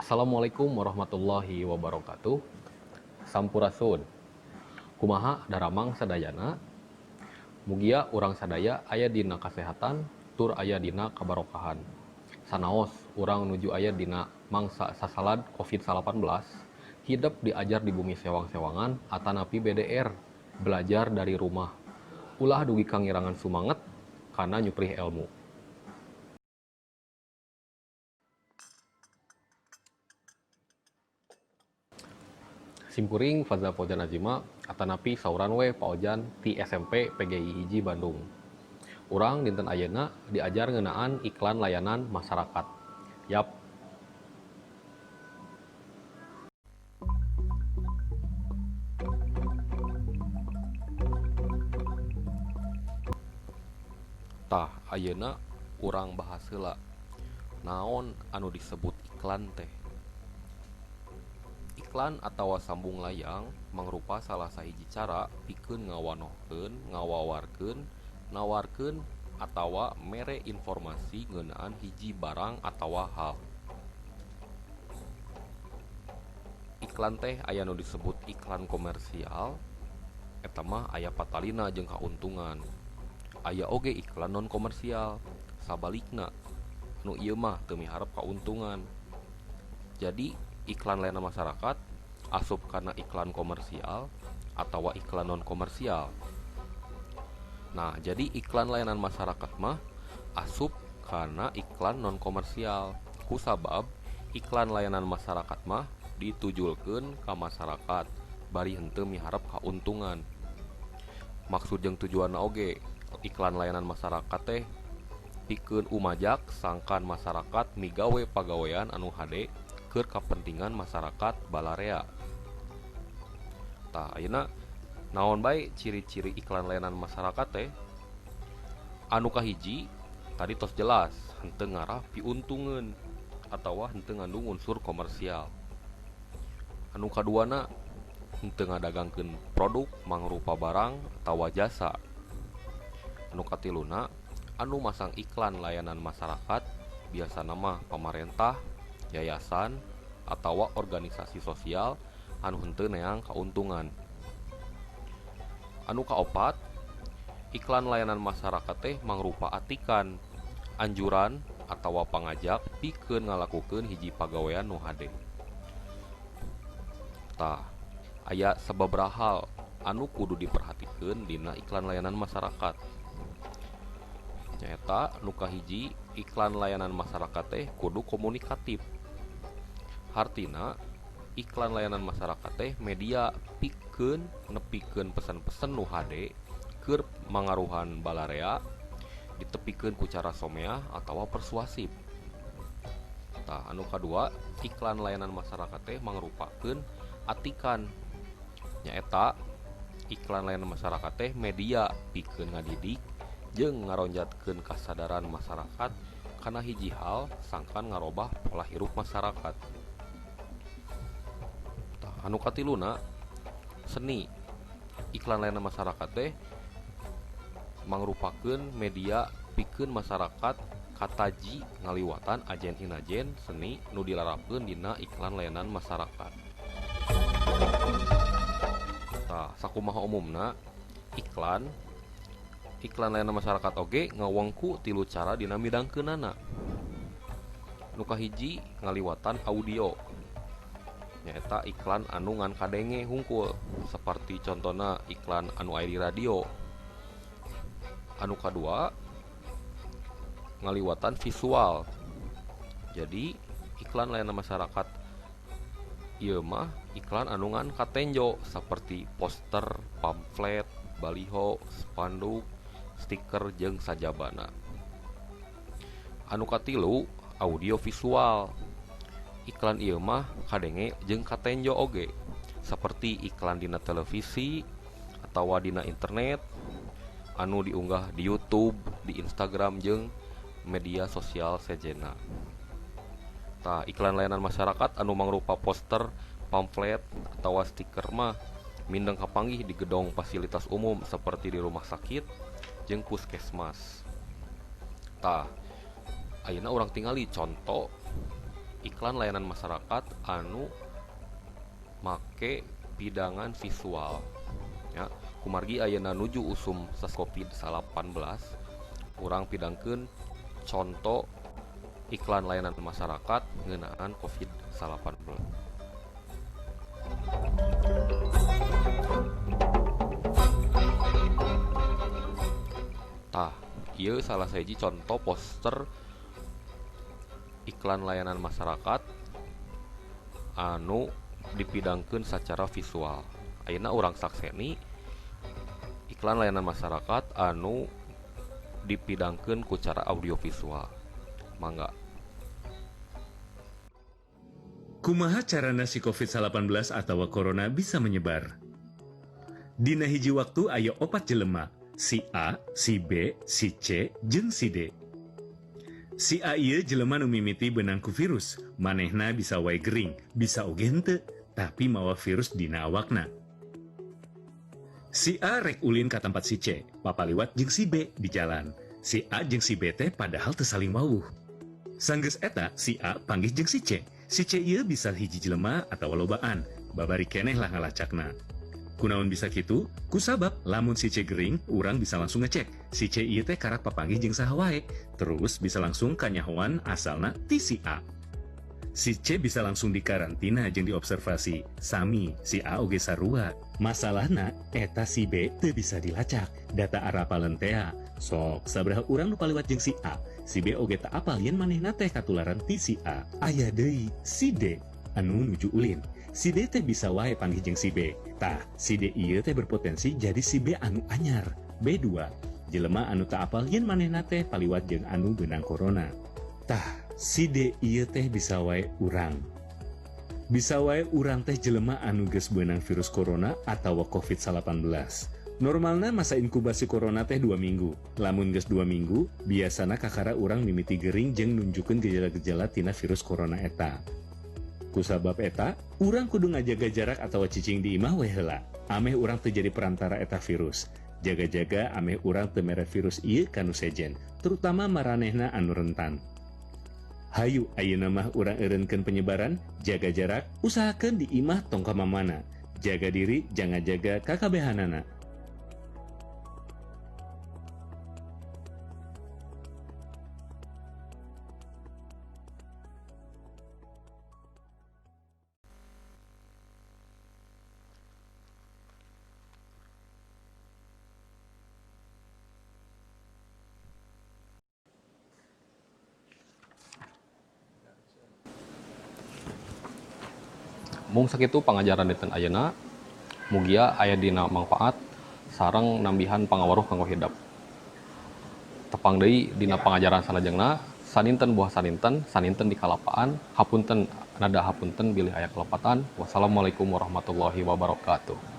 Assalamualaikum warahmatullahi wabarakatuh. Sampurasun. Kumaha daramang sadayana. Mugia urang sadaya aya dina kasehatan tur aya dina kabarokahan. Sanaos urang nuju aya dina mangsa sasalad COVID-19, hidup diajar di bumi sewang-sewangan atanapi BDR, belajar dari rumah. Ulah dugi kangirangan sumanget kana nyuprih ilmu. Simkuring Faza Fauzan Azima atanapi sauran we paojan ti SMP PGI hiji Bandung. Urang dinten ayeuna diajar ngeunaan iklan layanan masyarakat. Yap. Tah ayeuna urang bahas heula naon anu disebut iklan teh. Iklan atawa sambung layang mangrupa salah sahiji cara pikeun ngawanohkeun, ngawawarkeun, nawarkeun atawa mere informasi ngeunaan hiji barang atawa hal. Iklan teh aya nu disebut iklan komersial, eta mah aya patalina jeung kauntungan. Aya oge iklan non komersial, sabalikna nu ieu mah teu miharep kauntungan. Jadi iklan layanan masyarakat asup kana iklan komersial atawa iklan non komersial. Nah, jadi iklan layanan masyarakat mah asup kana iklan non komersial. Kusabab iklan layanan masyarakat mah ditujulkeun ka masyarakat bari henteu miharep kauntungan. Maksud jeung tujuanna oge iklan layanan masyarakat teh pikeun umajak sangkan masyarakat migawe pagawean anu hade keur kapentingan masyarakat balarea. Tah ayeuna naon bae ciri-ciri iklan layanan masyarakat teh? Anu kahiji tadi tos jelas henteu ngarah piuntungeun atawa henteu ngandung unsur komersial. Anu kaduana henteu ngadagangkeun produk mangrupa barang atawa jasa. Anu katiluna anu masang iklan layanan masyarakat biasana mah pamarentah, yayasan, atawa organisasi sosial anu henteu neang kauntungan. Anu kaopat, iklan layanan masyarakat teh mangrupa atikan, anjuran, atawa pangajak pikeun ngalakukeun hiji pagawean nu hade. Tah, aya sababaraha hal anu kudu diperhatikeun dina iklan layanan masyarakat. Nyaeta nu kahiji, iklan layanan masyarakat teh kudu komunikatif. Hartina iklan layanan masyarakat teh media pikeun nepikeun pesan-pesan nu hade keur mangaruhan balarea ditepikeun ku cara someah atawa persuasif. Tah anu kadua, iklan layanan masyarakat teh mangrupakeun atikan. Nyaeta iklan layanan masyarakat teh media pikeun ngadidik jeung ngaronjatkeun kasadaran masyarakat kana hiji hal sangkan ngarobah pola hirup masyarakat. Anu katiluna seni. Iklan layanan masyarakat teh mangrupakeun media pikeun masyarakat kataji ngaliwatan ajen-inajen seni nu dilarapkeun dina iklan layanan masyarakat. Tah sakumaha umumna iklan layanan masyarakat oge ngawengku tilu cara dina midangkeunana. Nu kahiji ngaliwatan audio. Nyaeta iklan anu ngan kadenge hungkul seperti contona iklan anu aya di radio. Anu kadua ngaliwatan visual. Jadi iklan layanan masyarakat ieu mah iklan anu ngan katenjo seperti poster, pamflet, baliho, spanduk, stiker jeung sajabana. Anu katilu audio visual. Iklan ieu mah kadenge jeung katenjo oge seperti iklan dina televisi atawa dina internet anu diunggah di YouTube, di Instagram jeung media sosial sejenna. Tah iklan layanan masyarakat anu mangrupa poster, pamflet atawa stiker mah mindeng kapanggih di gedong fasilitas umum seperti di rumah sakit jeung puskesmas. Tah ayeuna urang tingali contoh iklan layanan masyarakat anu make pidangan visual ya. Kumargi ayeuna nuju usum COVID-19 urang pidangkeun contoh iklan layanan masyarakat ngeunaan COVID-19. Tah, ieu salah siji contoh poster iklan layanan masyarakat anu dipidangkeun secara visual. Ayeuna urang sakseni iklan layanan masyarakat anu dipidangkeun ku cara audiovisual. Mangga. Kumaha carana si COVID-19 atau corona bisa menyebar? Dina hiji waktu aya 4 jelema, si A, si B, si C, jeung si D. Si A ieu jelema nu mimiti beunang ku virus, manehna bisa wae gering, bisa oge henteu, tapi mawa virus dina awakna. Si A rek ulin ka tempat si C, papaliwat jeung si B di jalan. Si A jeung si B teh padahal teu saling wawuh. Sanggeus eta, si A panggih jeung si C. Si C ieu bisa hiji jelema atawa lobaan, babari keneh lah ngalacakna. Kunaon bisa kitu? Kusabab lamun si C gering, urang bisa langsung ngecek. Si C ieu teh karak papanggih jeung saha wae, terus bisa langsung kanyahoan asalna ti si A. Si C bisa langsung dikarantina jeung diobservasi. Sami, si A oge sarua. Masalahna, eta si B teu bisa dilacak. Data arapaleun teh. Sok, sabaraha urang nu paliwat jeung si A, si B oge tak apal yen manehna teh katularan ti si A. Aya deui si D anu nuju ulin. Si D teh bisa wae panggih jeung si B. Tah, si D ieu teh berpotensi jadi si B anu anyar. B2, jelema anu tak apal yen manehna teh paliwat jeung anu beunang corona. Tah, si D ieu teh bisa wae urang. Bisa wae urang teh jelema anu geus beunang virus corona atawa COVID-19. Normalna masa inkubasi corona teh 2 minggu. Lamun geus 2 minggu, biasana kakara urang mimiti gering jeung nunjukeun gejala-gejala tina virus corona eta. Kusabab eta, urang kudu ngajaga jarak atawa cicing di imah we heula. Ameh urang teu jadi perantara eta virus. Jaga-jaga ameh urang teu mere virus ieu kanu sejen, terutama maranehna anu rentan. Hayu ayeuna mah urang eureunkeun penyebaran, jaga jarak, usahakeun di imah tong ka mamana. Jaga diri, jangan jaga kakabehanana. Mung sakitu pangajaran dinten ayeuna, mugia aya dina mangpaat sareng nambihan pangaweruh kanggo hidep. Tepang deui dina pangajaran salajengna, saninten buah saninten, saninten di kalapaan, hapunten nada hapunten bilih aya kelepatan. Wassalamualaikum warahmatullahi wabarakatuh.